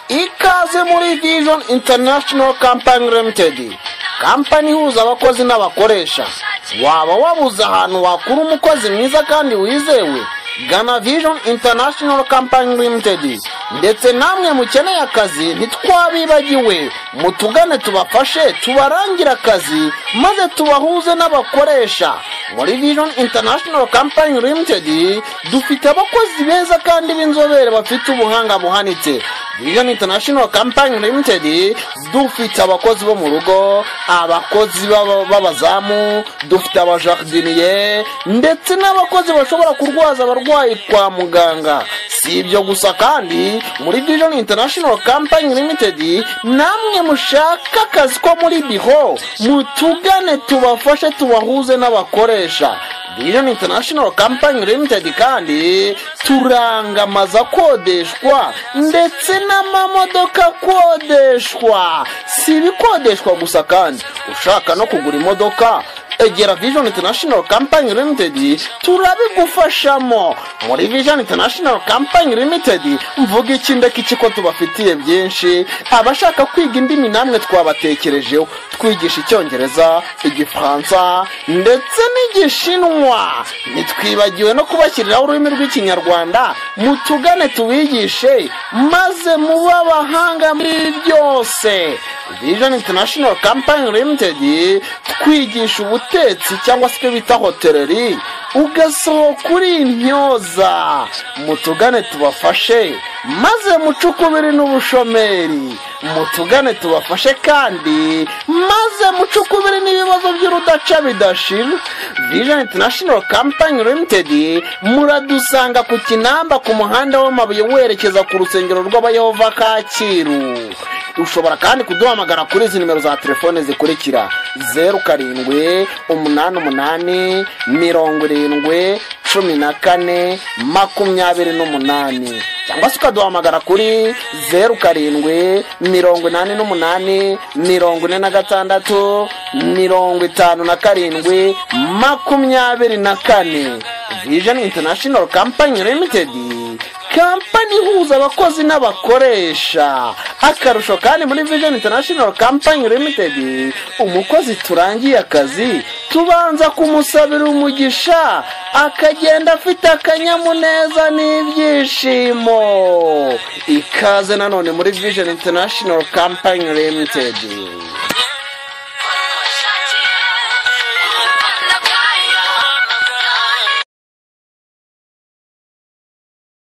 ikaze muri Vision International Company Limited, kampani ihuza abakozi n'abakoresha. Waba wabuze ahantu wakura umukozi mwiza kandi wizewe, gana Vision International Company Limited. Ndetse namwe mukeneye akazi ntitwabibagiwe, mutugane tubafashe tubarangira akazi maze tubahuze n'abakoresha. Muri Vision International Company Limited dufite abakozi beza kandi b'inzobere bafite ubuhanga buhanitse. Vision International Company Limited dufite abakozi bo mu rugo, abakozi b'abazamu, dufite abajardinier ndetse n'abakozi bashobora kurwaza abarwayi kwa muganga. Si ibyo gusa kandi muri Vision International Company Limited namwe mushaka akazi ko muri biro, mutugane tubafashe tubahuze n'abakoresha. Vision International Company Limited kandi turangamaza kodeshwa ndetse n'amamodoka kodeshwa. Si ibikodeshwa gusa kandi ushaka no kugura imodoka, egera Vision International Company Limited turabigufashamo. Muri Vision International Company Limited mvuga ikindeka iki ko tubafitiye byinshi. Abashaka kwiga indimi namwe twabatekerejeho, twigisha Icyongereza, Igifaransa ndetse n'Igishinwa. Nitwibagiwe no kubashyiriraho ururimi rw'Ikinyarwanda, mutugane tubigishe maze muba abahanga muri byose. Vision International Company Limited twigisha ubutetsi cyangwa se bita hoteleri, ugasohoka kuri intyoza. Mutugane tubafashe maze mucukubiri n'ubushomeri, mutugane tubafashe kandi maze mucukubiri n'ibibazo by'urudaca bidashira. Vision International Company Limited muradusanga ku Kinamba ku muhanda w'amabuye werekeza ku rusengero rw'Abayehova Kacyiru. Ushobora kandi kuduhamagara kuri izi nimero za telefone zikurikira: 0788 70 14 cyangwa se ukaduhamagara kuri 0788 88 46 57 24. Vision International Company Limited, kampani ihuza abakozi n'abakoresha. Akarusho kandi muri Vision International Company Limited, umukozi turangiye akazi tubanza kumusabira umugisha akagenda afite akanyamuneza n'ibyishimo. Ikaze nanone muri Vision International Company Limited.